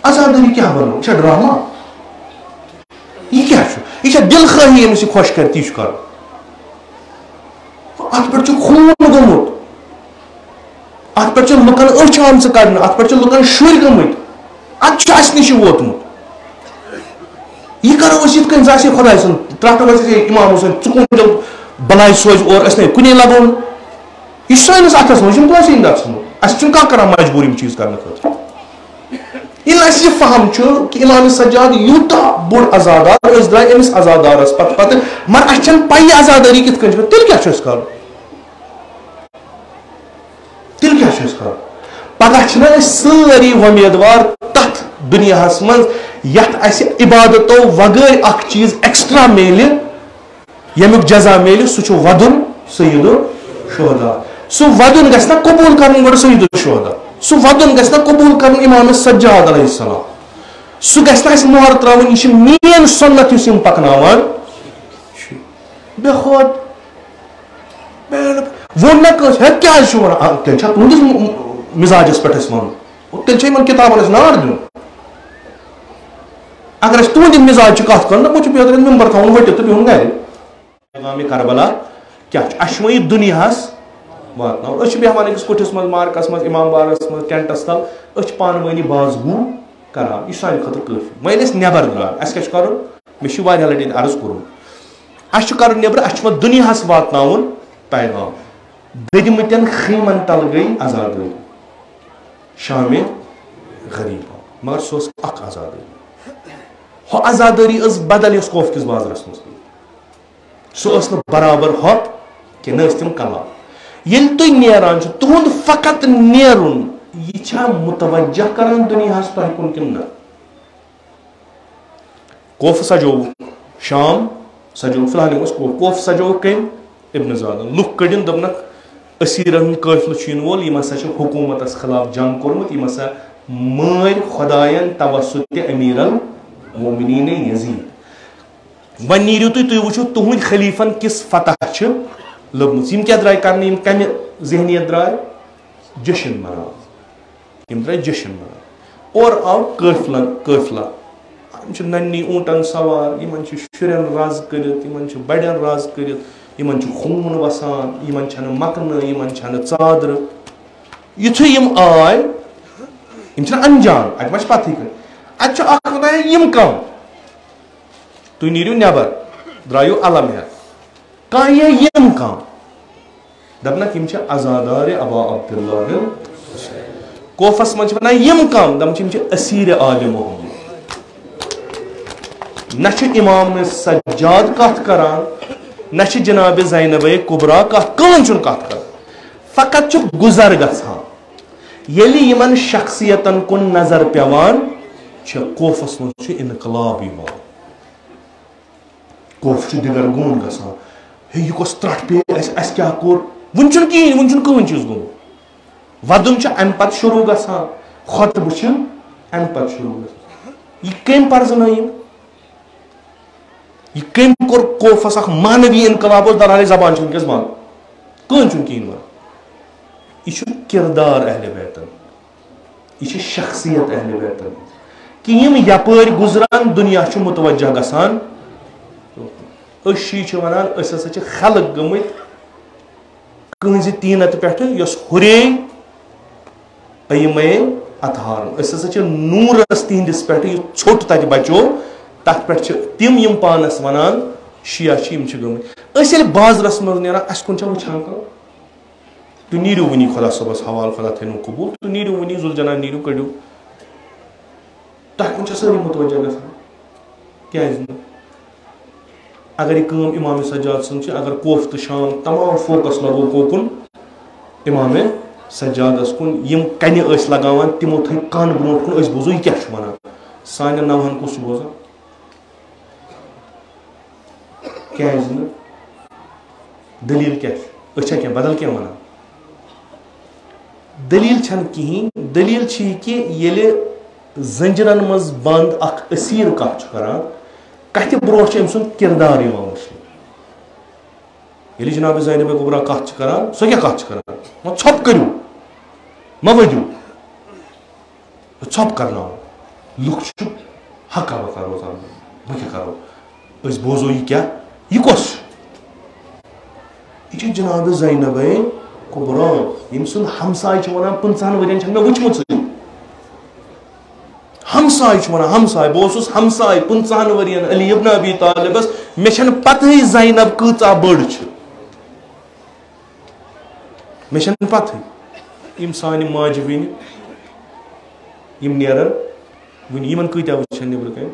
عزاداری کیا بنو یہ ڈرامہ یہ کیا یہ دل خواہی یمس یہ خوش کر تی کر ات پہ خون گومت ات پہ لکن أچھ آمژ کڑنہ ات پہ لکن شر گمت ات نش ووتمت یہ کرو اس یت کن زاسی خدا سن ترٹ ویسے امام حسین ٹھکن دل بلائی سوز اور اس نے کنے لگو یہ سانس اتس مجھ پوسے اتس مجھ اس کر مجبور چیز کرنے خاطر یہ فہم کہ امام سجاد یوتا بوڑ عزادار اس درائے امس عزادارس پتہ مگر اس پی عزاداری کت کن تیل کیا کر تیل کیا کر پگہ ساری ومیدوار تت دنیا من یت اس عبادتو وغیر اخ چیز ایکسٹرا میل یمیک جزا میل سہ ودن سید الشہداء سہ ودن گژھِ نا قبول کرن گۄڈٕ سید الشہداء سہ ودن گژھِ نا قبول کرن امام سجاد علیہ السلام سہ گژھِ نا اسہِ مہر تراوٕنۍ یہِ چھِ میٲنۍ سنت یُس یِم پکناوان بے خود ووٚن نا کٲنٛسہِ ہے کیٛازِ چھُ ونان تیٚلہِ چھا تُہنٛدِس مزاجس پٮ۪ٹھ اَسہِ وَنُن تیٚلہِ چھا یِمن کِتابن اَسہِ نار دیُن اگر اَسہِ تُہنٛدِ مزاج چھِ کتھ کرُن دپُن چھُ بہتر ممبر تھاوُن ؤٹِتھ تہٕ بِہُن گرِ پیغامِ کربلا کیٛاہ چھُ اَسہِ چھُ وۄنۍ یہِ دُنیاہس واتناوُن أسۍ چھِ بیٚہوان أکِس کُٹھِس منٛز مارکس منٛز امام بارس منٛز ٹینٹس تل أسۍ چھِ پانہٕ ؤنی باز گوٗ کران یہِ چھُ سانہِ خٲطرٕ کٲفی وۄنۍ أسۍ نٮ۪بر درٛاے اَسہِ کیٛاہ چھُ کرُن مےٚ چھُ واریاہ لٹہِ ییٚتہِ عرض کوٚرمُت اَسہِ چھُ کرُن نٮ۪برٕ اَسہِ چھُ وۄنۍ دُنیاہس واتناوُن پیغام دٔدمٕتٮ۪ن خیٖمن تل گٔے عزادٲری شامِ غریٖبا مگر سۄ ٲس اکھ عزادٲری ہۄ عزادٲری ٲس بدل یۄس کوف کِس بازرس منٛز گٔے سۄ ٲس نہٕ برابر ہۄ کینٛہہ نہ ٲسۍ تِم کلام ییٚلہِ تُہۍ نیران چھُ تُہُنٛد فقط نیرُن یہِ چھا متوجہ کران دُنیاہس تۄہہِ کُن کِنہٕ نہ کوف سجووُکھ شام سجووُکھ فی الحال اوس کوف سجووُکھ کٔمۍ ابن زیادن لُکھ کٔڑِن دوٚپنکھ أسیٖرن ہُنٛد قٲفلہٕ چھُ یِنہٕ وول یِم ہسا چھِ حکوٗمتس خلاف جنگ کوٚرمُت یِم ہسا مٲرۍ خۄداین توسط امیر المومنین یزید وۄنۍ نیٖرِو تُہۍ وٕچھِو تُہنٛدۍ خلیفن کِس فتح چھِ لٔبمٕژ یِم کیٛاہ درٛاے کرنہٕ یِم کمہِ ذہنیت درٛاے جشن مناونہٕ یِم درٛاے جشن مناونہٕ اورٕ آو قٲفلا یِم چھِ نننی اوٗنٹن سوار یِمن چھِ شُرٮ۪ن رز کٔرِتھ یِمن چھِ بڑٮ۪ن رز کٔرِتھ یِمن چھُ خوٗن وسان یِمن چھنہٕ مکنہٕ یِمن چھنہٕ ژادرٕ یِتھُے یِم آے یِم چھِنہٕ انجان اتہِ ما چھِ پتہٕے کٔنۍ اتہِ چھُ اکھ خۄدایا یِم کم تُہۍ نیٖرِو نٮ۪بر درٛایِو علم ہٮ۪تھ کانٛہہ یہِ یِم کم دپنکھ یِم چھِ عزادارِ ابا عبداللہ کوفس منٛز چھِ ونان یِم کم دپان چھِ یِم چھِ اسیٖرِ آلِ محمد نہ چھُ امام سجاد کتھ کران نہ چھِ جناب زینب کبرا کتھ کٕہٕنۍ چھُنہٕ کتھ کران فقط چھُ گُزر گژھان ییٚلہِ یِمن شخصیتن کُن نظر پیوان چھِ کوفس منٛز چھُ انقلاب یِوان کوف چھُ دِگر گوٗن گژھان ہے یہِ کۄس ترٛٹھ پیٚیہِ اَسہِ کیٛاہ کوٚر وُنہِ چھُنہٕ کِہیٖنۍ وُنہِ چھُنہٕ کٕہٕنۍ چیٖز گوٚمُت ودُن چھُ امہِ پتہٕ شروٗع گژھان خۄطبہٕ چھِ امہِ پتہٕ شروٗع گژھان یہِ کٔمۍ پرزنٲیِم یہ کم کور کوفس اخ مانوی انقلاب اس درالے زبان چھُ وٕنکیٚس بنٛد کٕہٕنۍ چھُنہٕ کِہیٖنۍ وَنان یہِ چھُ کِردار اہلِ بیتن یہِ چھِ شخصیت اہلِ بیتن کہ یِم یپٲرۍ گُزران دُنیا چھُ متوجہ گژھان أسۍ چھِ ونان أسۍ ہسا چھِ خلق گٔمٕتۍ کٕہٕنٛزِ تیٖنت پٮ۪ٹھٕ یۄس ہُرے پیمے اطہارن أسۍ ہسا چھِ نوٗرس تِہنٛدِس پٮ۪ٹھٕ یہِ ژھوٚٹ تتہِ بچو تتھ پٮ۪ٹھ چھِ تِم یِم پانس ونان شِیا چھِ یِم چھِ گٔمٕتۍ أسۍ ییٚلہِ بازرس منٛز نیران اسہِ کُن چھا وٕچھان کانٛہہ تُہۍ نیٖرِو وٕنی خۄدا صٲبس حوالہٕ خۄدا تھٲینو قبوٗل تُہۍ نیٖرِو وٕنی ذوالجلال نیٖرِو کٔڑِو تۄہہِ کُن چھا سٲری متوجہ گژھان کیٛازِ نہٕ اگر یہِ کٲم امام سجاد سٕنٛز چھِ اگر کوف تہٕ شام تمام فوکس لگو کوکُن امام سجادس کُن یِم کنہِ ٲسۍ لگاوان تِمو تھٲے کن برونٛٹھ کُن أسۍ بوزو یہِ کیٛاہ چھُ ونان سانٮ۪ن نوہن کُس چھُ بوزان کیٛازِ نہٕ دلیٖل کیٛاہ چھِ أسۍ چھا کینٛہہ بدل کینٛہہ ونان دلیٖل چھنہٕ کِہیٖنۍ دلیٖل چھِ یہِ کہِ ییٚلہِ زنجرن منٛز بنٛد اکھ أسیٖر کتھ چھُ کران کتھِ برونٛٹھ چھُ أمۍ سُنٛد کِردار یِوان وٕچھنہٕ ییٚلہِ جناب زینب کبرا کتھ چھِ کران سۄ کیٛاہ کتھ چھِ کران ژھۄپہٕ کٔرِو مہ ؤدِو ژھۄپہٕ کرناوو لُکھ چھُ حقا بقا روزان بہٕ کیٛاہ کَرو أسۍ بوزو یہِ کیٛاہ یہِ کۄس چھِ یہِ چھِ جناب زینبے کُبرا ییٚمۍ سُنٛد ہمساے چھُ وَنان 50 ؤرین چھَنہٕ مےٚ وٕچھمٕژٕے ہمساے چھُ وَنان ہمساے بہٕ اوسُس ہمساے 50 ؤرین علی ابن ابی طالبس مےٚ چھَنہٕ پتہٕے زینب کۭژاہ بٔڑ چھِ مےٚ چھَنہٕ پتہٕے یِم سانہِ ماجہِ وِنہِ یِم نیرن وٕنہِ یِمن کۭتیاہ وٕچھن نیبرٕ کَنۍ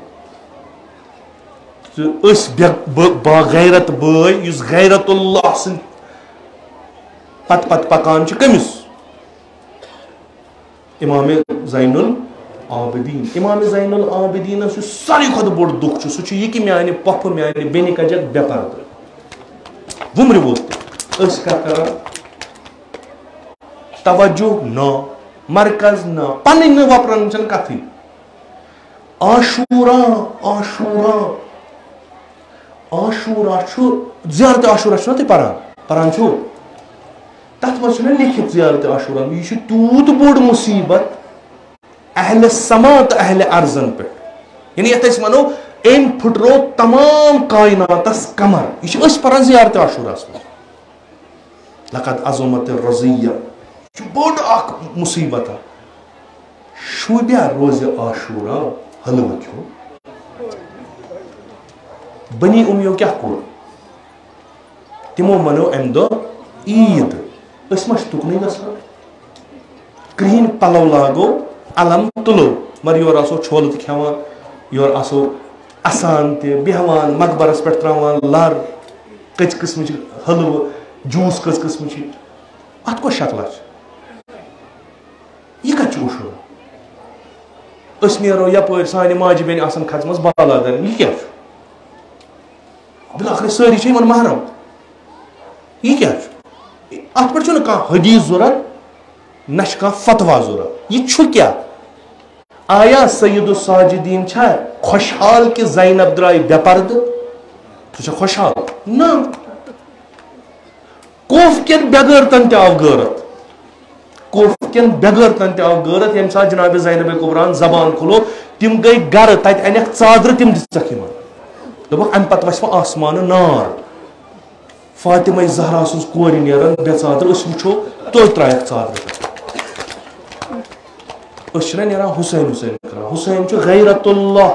تہٕ أسۍ باغیرت بٲے یُس غیرت اللہ سٕنٛدۍ پتہٕ پکان چھُ کٔمِس امام زین العابدین امام زین العابدینس یُس ساروی کھۄتہٕ بوٚڑ دُکھ چھُ سُہ چھُ یہِ کہِ میانہِ پۄپھٕ میانہِ بیٚنہِ کَجکھ بے پردٕ وُمرِ وول تہِ أسۍ کیٛاہ کران توجہ نہ مرکز نہ پنٕنۍ نہٕ وۄپرن چھنہٕ کتھٕے عاشورہ چھُ زیارت عاشورہ چھُنہ تُہۍ پران چھُو تتھ منٛز چھُنہ لیکھِتھ زیارت عاشورہ یہِ چھُ تیوٗت بوٚڑ مُصیبت اہلِ سما تہٕ اہلِ ارضن پٮ۪ٹھ یعنی یتھ أسۍ ونو أمۍ پھٕٹرو تمام کایناتس کمر یہِ چھِ أسۍ پران زیارت عاشوراہس منٛز لقد عظمت الرضیہ یہِ چھُ بوٚڑ اکھ مُصیبت شوٗبیا روزِ عاشورہ حلوٕ کھیوٚو بنی امیو کیٛاہ کوٚر تِمو منو امہِ دۄہ عیٖد أسۍ ما چھِ تُکنُے گژھان کرٛہِنۍ پلو لاگو علم تُلو مگر یورٕ آسو چھولہٕ تہِ کھٮ۪وان یورٕ آسو اَسان تہِ بیٚہوان مقبرس پٮ۪ٹھ تراوان لر کٔژِ قٕسمٕچ حلوٕ جوٗس کٔژ قٕسمٕچ اتھ کۄس شکلا چھِ یہِ کتہِ چھُ وٕچھُن أسۍ نیرو یپٲرۍ سانہِ ماجہِ بیٚنہِ آسان کھژمٕژ بالادر یہِ کیٛاہ چھُ بِلاخر سٲری چھِ یِمن محرم یہِ کیٛاہ چھُ اتھ پٮ۪ٹھ چھُنہٕ کانٛہہ حدیث ضوٚرتھ نہ چھُ کانٛہہ فتوا ضوٚرتھ یہِ چھُ کیٛاہ آیا سید الساجدین چھا خۄشحال کہِ زینب درٛایہِ بے پردٕ سُہ چھا خۄشحال نہ کوف کٮ۪ن بےغٲرتن تہِ آو غٲرت کوف کٮ۪ن بےغٲرتن تہِ آو غٲرت ییٚمہِ ساتہٕ جناب زینب کُبراہن زبان کھُلو تِم گٔے گرٕ تتہِ انیکھ ژادرٕ تِم دِژکھ یِمن دوٚپکھ امہِ پتہٕ وسہِ وۄنۍ آسمانہٕ نار فاطمہ زہرا سٕنٛز کورِ نیرن بے ژادرٕ أسۍ وٕچھو تُہۍ ترٛایکھ ژادرٕ أسۍ چھِنہ نیران حُسین کران حُسین چھُ غیرت اللہ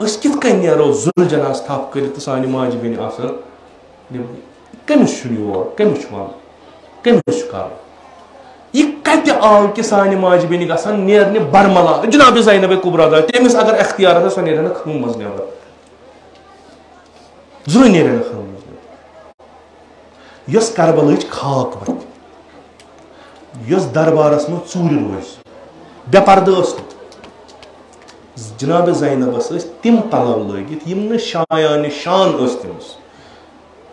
أسۍ کِتھ کٔنۍ نیرو ذُل جناز تھپھ کٔرِتھ تہٕ سانہِ ماجہِ بیٚنہِ آسان کٔمِس چھُنہٕ یور کٔمِس چھُ وَنُن کٔمِس چھُ کَرُن یہِ کتہِ آو کہِ سانہِ ماجہِ بیٚنہِ گژھن نیرنہِ برملا جناب زینب کُبرا درٛاے تٔمِس اگر اختیار آسہِ سۄ نیرِ نہٕ خٲم منٛز نٮ۪بر ضروٗری نیرِ نہٕ خٲم منٛز نٮ۪بر یۄس کربلٕچ خاک وتھِ یۄس دربارس منٛز ژوٗرِ روزِ بے پردٕ ٲس نہٕ جناب زینبس ٲسۍ تِم پلو لٲگِتھ یِم نہٕ شایانہِ شان ٲسۍ تٔمِس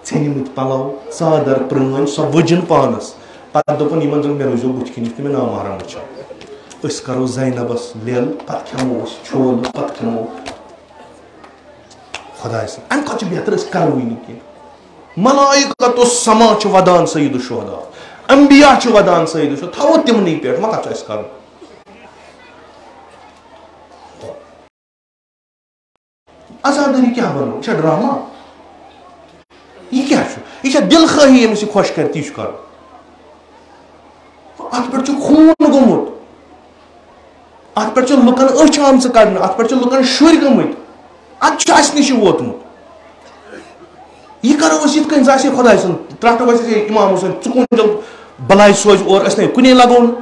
ژھیٚنمٕتۍ پلو ژادر پرٲنۍ سۄ ؤجِن پانس پتہٕ دوٚپُن یِمن زن مےٚ روٗزیو بٕتھِ کِنۍ یِتھ کٔنۍ مےٚ نامحرم وٕچھان أسۍ کرو زینبس لیل پتہٕ کھٮ۪مو أسۍ چھولہٕ پتہٕ کھٮ۪مو خۄداے سۭتۍ امہِ کھۄتہٕ چھُ بہتر أسۍ کروٕے نہٕ کینٛہہ ملائکۃ السما چھُ ودان سید الشہدا انبیا چھُ ودان سید الشہدا تھاوو تِمنٕے پٮ۪ٹھ وۄنۍ کتھ چھُ اَسہِ کرُن عزادٲری کیٛاہ بنو یہِ چھا ڈراما یہِ کیٛاہ چھُ یہِ چھا دل خٲہی ییٚمِس یہِ خۄش کرِ تی چھُ کرُن اتھ پٮ۪ٹھ چھُ خوٗن گوٚمُت اتھ پٮ۪ٹھ چھِ لُکن أچھ آمژٕ کڑنہٕ اتھ پٮ۪ٹھ چھِ لُکن شُرۍ گٔمٕتۍ اتھ چھُ اسہِ نِش ووتمُت یہِ کرو أسۍ یِتھ کٔنۍ زِ آسہِ خۄداے سُنٛد ترٛٹھو أسۍ اِمام حُسین ژٕ کُن دِل بلاے سوزِ اور أسۍ نَے کُنے لگو نہٕ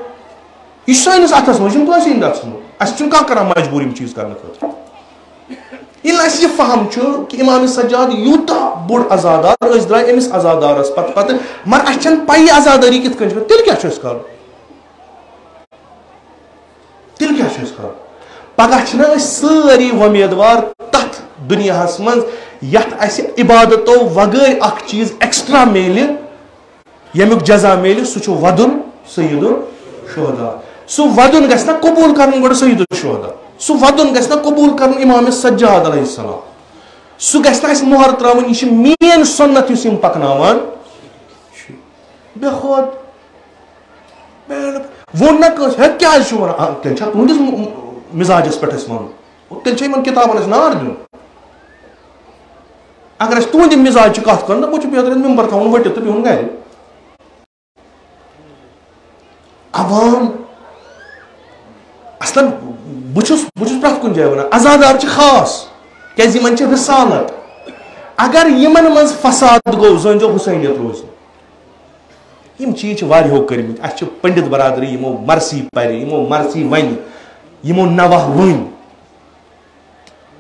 یہِ چھُ سٲنِس اتھس منٛز یہِ چھُنہٕ کٲنٛسہِ ہٕنٛدِ اتھس منٛز اسہِ چھُنہٕ کانٛہہ کران مجبوٗر یِم چیٖز کرنہٕ خٲطرٕ ییٚلہِ اَسہِ یہِ فہم چھُ کہِ اِمام سجاد یوٗتاہ بوٚڑ عزادار أسۍ درٛاے أمِس عزادارس پتہٕ مگر اَسہِ چھنہٕ پَیی عزادٲری کِتھ کٔنۍ چھِ تیٚلہِ کیٛاہ چھُ اَسہِ کرُن تیٚلہِ کیٛاہ چھُ اَسہِ کرُن پگاہ چھِنہ أسۍ سٲری وۄمیدوار تتھ دُنیاہس منٛز یتھ اَسہِ عبادتو وغٲر اکھ چیٖز ایکسٹرا میلہِ ییٚمیُک جزا میلہِ سُہ چھُ ودُن سید الشہدا سُہ ودُن گژھِ نہ قبوٗل کرُن گۄڈٕ سید الشہدا سُہ ودُن گژھِ نہ قبوٗل کرُن امام سجاد علیہ السلام سُہ گژھِ نہٕ اَسہِ مۄہر تراوُن یہِ چھِ میٲنۍ سُنت یُس یِم پکناوان چھِ بے خود وون نا کیا تیل تہندس مزاجس پہ ون تیل ان کتابن نار دن اگر اس تہند مزاج کت کر وہ بہتر ممبر تھون وٹت تو بہن گھر عوام اصلا بہت پریت کن جائے ونان عزادار خاص کیازِ یمن چھ رسالت اگر یمن من فساد گو زنجو حسینیت روز یم چیز واریہو کرمت اس پنڈت برادری یمو مرثی پرِ یمو مرثی ون یمو نواہ ون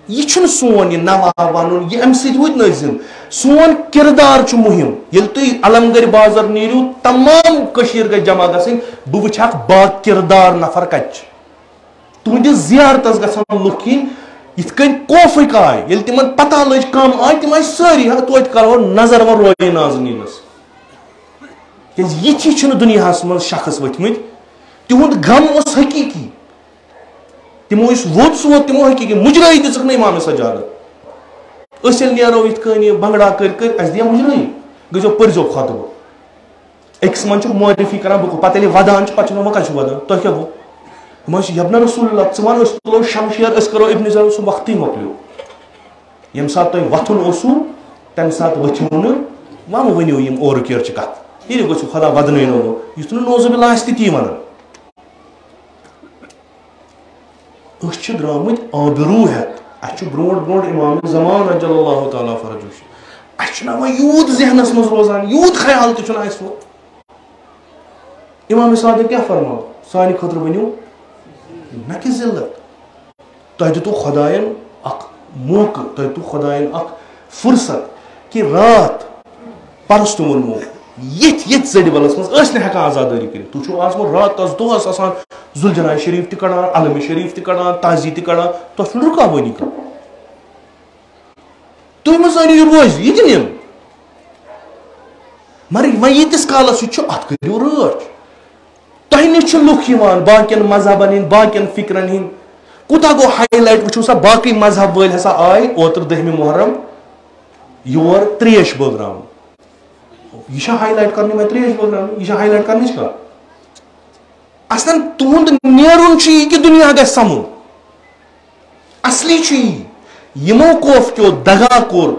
یہ چھن سون یہ نواہ ون یہ ام سۭتۍ وٕتۍ نہٕ زِندٕ سون کردار چھُ مہم ییٚلہِ تُہۍ علمگڑھ بازر نیٖرِو تمام کٔشیٖر گژھِ جمع گژھٕنۍ بہٕ وٕچھِ اکھ با کردار نفر کتہِ چھِ تُہنٛدِس زیارتس گژھن لُکھ یِنۍ یِتھ کٔنۍ کوفٕکۍ آے ییٚلہِ تِمن پتہ لٔج کم آے تِم آے سٲری توتہِ کرہو نظر وۄنۍ رویے نازنیٖنس کیازِ یِتھی چھِنہٕ دُنیاہس منٛز شخص ؤتھمٕتۍ تِہُنٛد غم اوس حقیٖقی تمو ووت سہ ووت تمو حقیٖقی مُجرٲیی دِژٕکھ نہٕ امام سجادت أسۍ ییٚلہِ نیرو یِتھ کٔنۍ بنگڑا کٔرۍ اَسہِ دِیا مُجرٲیی گٔژھِو پٔرزیو خۄطبہٕ أکِس منٛز چھُکھ معرفی کران بہٕ پتہٕ ییٚلہِ ودان چھِ پتہٕ چھِ وۄنۍ کتہِ چھُ ودان تۄہہِ کیٛاہ گوٚو یِم ٲسۍ یبنہ رسول اللہ ژٕ وَن أسۍ تُلو شمشیر أسۍ کرو ابن زیاد سُہ وقتٕے مۄکلیو ییٚمہِ ساتہٕ تۄہہِ وۄتھُن اوسوٕ تمہِ ساتہٕ ؤتھِو نہٕ وۄنۍ ؤنِو یِم اورٕ کیٛٲر چھِ کتھ ییٚلہِ گٔژھِو خۄدا ودنٲینو یُتھ نہٕ نوزُ باللہ آسہِ تِتی ونان أسۍ چھِ درٛامٕتۍ آبروٗ ہٮ۪تھ اَسہِ چھُ برونٛٹھ برونٛٹھ امام زمان اجل اللہ تعالیٰ فرجہ اَسہِ چھُنہ وۄنۍ یوٗت ذہنس منٛز روزان یوٗت خیال تہِ چھُنہٕ اَسہِ وۄنۍ امام صادق کیٛاہ فرماو سانہِ خٲطرٕ ؤنِو نہ کہِ ذلت تۄہہِ دِتوٗ خۄدایَن اکھ موقعہٕ تۄہہِ دِتوٗ خۄدایَن اکھ فرصت کہِ راتھ پرُس تہِ ووٚنمو یِتھ زٔڈِبلس منٛز ٲسۍ نہٕ ہٮ۪کان آزادٲری کٔرِتھ تُہۍ چھُو آز وۄنۍ راتس دۄہس آسان ذوالجناح شریف تہِ کڑان علمِ شریف تہِ کڑان تازی تہِ کڑان تۄہہِ چھُنہٕ رُکاوٲنی کانٛہہ تُہۍ مہ زٲنِو یہِ روزِ یہِ تہِ نِن مگر وۄنۍ ییٖتِس کالس یہِ چھُ اتھ کٔرِو رٲچھ تۄہہِ نِش چھِ لُکھ یِوان باقین مذہبن ہٕنٛدۍ باقین فکرن ہٕنٛدۍ کوٗتاہ گوٚو ہاے لایٹ وٕچھِو سا باقٕے مذہب وٲلۍ ہسا آے اوترٕ 10 محرم یور تریش بٲگراوُن یہ چھا ہائی لائٹ کرنے میں تریش بٲگراوٕنۍ یہ چھا ہائی لائٹ کرنٕچ کتھ اصلاً تُہُنٛد نیرُن چھُ یہِ کہِ دُنیا گژھِ سمُن اصلی چھُ یی یِمو کوفکیو دگا کوٚر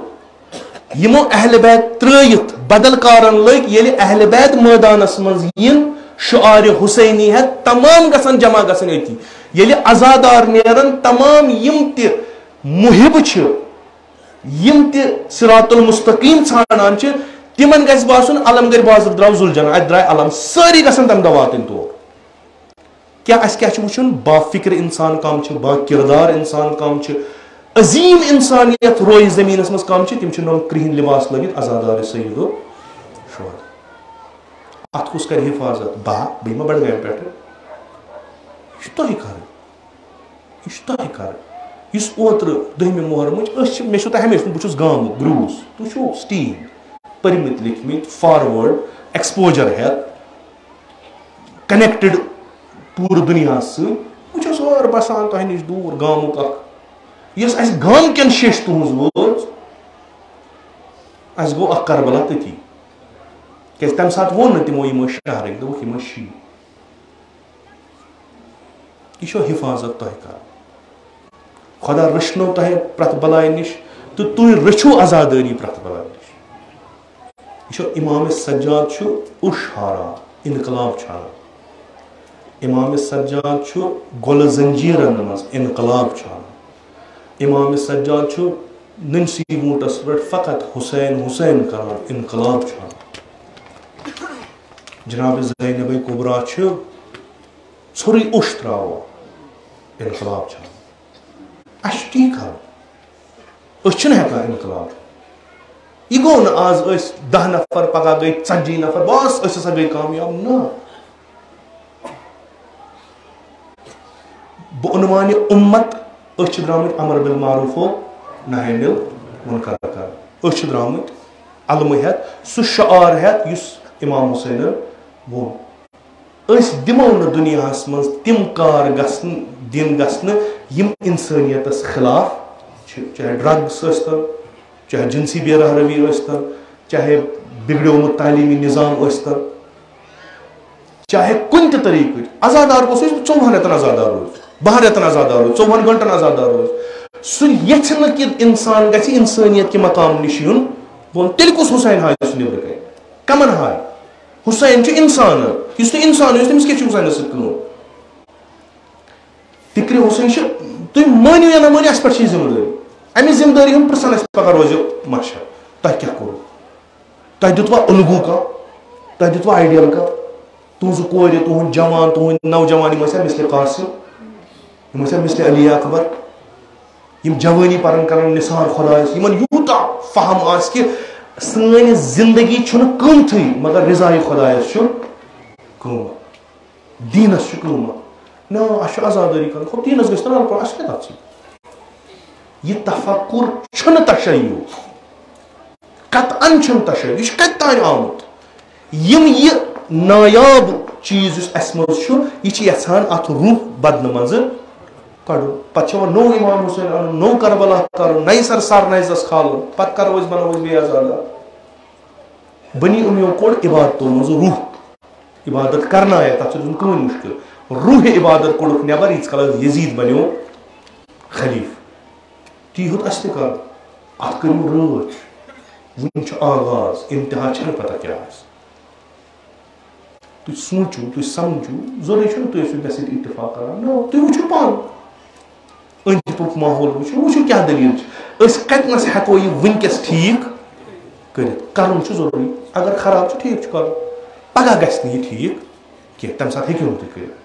یِمو اہلِ بیت ترٲیِتھ بدل کارن لٔگۍ ییٚلہِ اہلِ بیت مٲدانس منٛز یِن شعارِ حسینی ہٮ۪تھ تمام گژھن جمع گژھن أتی ییٚلہِ عزادار نیرن تمام یِم تہِ محب چھِ یِم تہِ صراط المستقیٖم ژھانڈان چھِ تمن گژھِ باسُن علمگڑھ بازر درٛاو ذوالجناح اتہِ درٛاے علم سٲری گژھن تمہِ دۄہ واتٕنۍ تور کیٛاہ اَسہِ کیٛاہ چھُ وٕچھُن با فکر انسان کم چھِ با کردار انسان کم چھِ عظیٖم انسانیت رویہِ زٔمیٖنس منٛز کم چھِ تِم چھِ نوٚو کرٛہِنۍ لباس لٲگِتھ عزادار سیدو شوہر اتھ کُس کرِ حفاظت بہٕ یِمہ بڈگامہِ پٮ۪ٹھٕ یہِ چھُ تۄہہِ کرٕنۍ یہِ چھُ تۄہہِ کرٕنۍ یُس اوترٕ 10 محرمٕچ أسۍ چھِ مےٚ چھُو تۄہہِ ہمیشہِ بہٕ چھُس گامُک گروٗس تُہۍ چھِو سٹیٖم پٔرمٕتۍ لیکھمٕتۍ فاروٲڈ ایکسپوجر ہٮ۪تھ کنیکٹڈ پوٗرٕ دُنیاہس سۭتۍ بہٕ چھُس اور بسان تۄہہِ نِش دوٗر گامُک اکھ یۄس اَسہِ گامکٮ۪ن شیٚش تُہٕنٛز وٲژ اَسہِ گوٚو اکھ کربلا تٔتی کیازِ تمہِ ساتہٕ ووٚن نہٕ تِمو یِم ٲسۍ شہرٕکۍ دوٚپُکھ یِم ٲسۍ شیٖع یہِ چھو حفاظت تۄہہِ کرٕنۍ خۄدا رٔچھنو تۄہہِ پرٛٮ۪تھ بلاے نِش تہٕ تُہۍ رٔچھِو عزادٲری پرٛٮ۪تھ بلاے نِش یہ چھُ امام سجاد چھُ اوٚش ہاران انقلاب چھانان امام سجاد چھُ گۄلہٕ زنجیٖرن منٛز انقلاب چھانان امام سجاد چھُ ننسی ووٗنٛٹس پٮ۪ٹھ فقط حسین حسین کران انقلاب چھانان جناب زینب کبرا چھُ ژھوٚرُے اوٚش تراوان انقلاب چھانان اَسہِ چھُ تی کرُن أسۍ چھِنہٕ ہٮ۪کان انقلاب یہ گوٚو نہٕ آز ٲسۍ 10 نفر پگاہ گٔے 40 نفر بس أسۍ ہسا گٔے کامیاب نہ بہٕ عنوانہِ اُمت أسۍ چھِ درٛامٕتۍ امر بالمعروف و نہی انل منکر کران أسۍ چھِ درٛامٕتۍ علمہٕ ہٮ۪تھ سُہ شعار ہٮ۪تھ یُس امام حسینن ووٚن أسۍ دِمو نہٕ دُنیاہس منٛز تِم کار دِنۍ گژھنہٕ یِم انسٲنیتس خلاف چھِ چاہے ڈرگس ٲسۍتن چاہے جنسی بے راہ روی ٲسۍتن چاہے بگڑیومُت تعلیٖمی نظام ٲسۍتن چاہے کن تہ طریقہ آزادار گوس 24 رٮ۪تن آزادار روز 12 رٮ۪تن آزادار روز 24 گھنٹن آزادار روز سہ یژھِ نہٕ کہِ انسان گژھِ انسٲنیت کہِ مقام نِش یُن بۄن تیٚلہِ کُس حسین ہاے سُہ نیٚبرٕ کَنہِ کمن ہاے حسین چھُ انسان یُس نہٕ انسان یُس تٔمِس کیٛاہ چھُ حسینس سۭتۍ کٲم فِکرِ حسین چھُ تُہۍ مٲنِو یا نہ مٲنِو اَسہِ پٮ۪ٹھ چھِ یہِ ذمہٕ دٲری اَمہِ ذمہٕ دٲری ہُنٛد پرٛژھن اَسہِ پگاہ روزِ مشر تۄہہِ کیٛاہ کوٚروٕ تۄہہِ دیُتوا الگوٗ کانٛہہ تۄہہِ دیُتوا آیڈیل کانٛہہ تُہنٛزٕ کورِ تُہُنٛد جوان تُہنٛدۍ نوجوان یِم ٲسیا مِثلِ قاسِم یِم ٲسیا مِثلِ علی اکبر یِم جوٲنی پرن کرن نثار خۄدایس یِمن یوٗتاہ فہم آسہِ کہِ سٲنۍ زندگی چھُنہٕ قۭمتھٕے مگر رضایہِ خۄدایس چھُ قۭمت دیٖنس چھُ قۭمت نا اَسہِ چھُ آزادٲری کرٕنۍ خۄد دیٖنس گژھِ نہٕ رل اَسہِ کیٛاہ تتھ سۭتۍ یہِ تفکُر چھُنہٕ تشیُع قطعن چھُنہٕ تشیُع یہِ چھُ کتہِ تانۍ آمُت یِم یہِ نایاب چیٖز یُس اَسہِ منٛز چھُ یہِ چھِ یژھان اتھ روح بدنہٕ منٛزٕ کڑُن پتہٕ چھُ وۄنۍ نوٚو امام حسین انُن نوٚو کربلا کرُن نَیہِ سر سرنیزس کھالُن پتہٕ کرو أسۍ بناوو أسۍ بیٚیہِ آزادار بنی امیو کوٚڑ عبادتو منٛزٕ روح عبادت کرنایے تتھ چھُ دیُن کٕہٕنۍ مُشکل روح عبادت کوٚڑُکھ نٮ۪بر ییٖتِس کالس یزیٖد بنیو خلیٖف تی ہیوٚت اَسہِ تہِ کرُن اتھ کٔرِو رٲچھ وُنہِ چھُ آغاز انتہا چھنہٕ پتہ کیٛاہ آسہِ تُہۍ سوٗنٛچِو تُہۍ سمجھِو ضروٗری چھُنہٕ تُہۍ ٲسِو مےٚ سۭتۍ اتفاق کران نو تُہۍ وٕچھِو پانہٕ أنٛدۍ پوٚک ماحول وٕچھِو کیٛاہ دٔلیٖل چھِ أسۍ کتنس ہٮ۪کو یہِ وٕنکٮ۪س ٹھیٖک کٔرِتھ کرُن چھُ ضروٗری اگر خراب چھُ ٹھیٖک چھُ کرُن پگاہ گژھِ نہٕ یہِ ٹھیٖک کینٛہہ تمہِ ساتہٕ ہیٚکِو نہٕ تُہۍ کٔرِتھ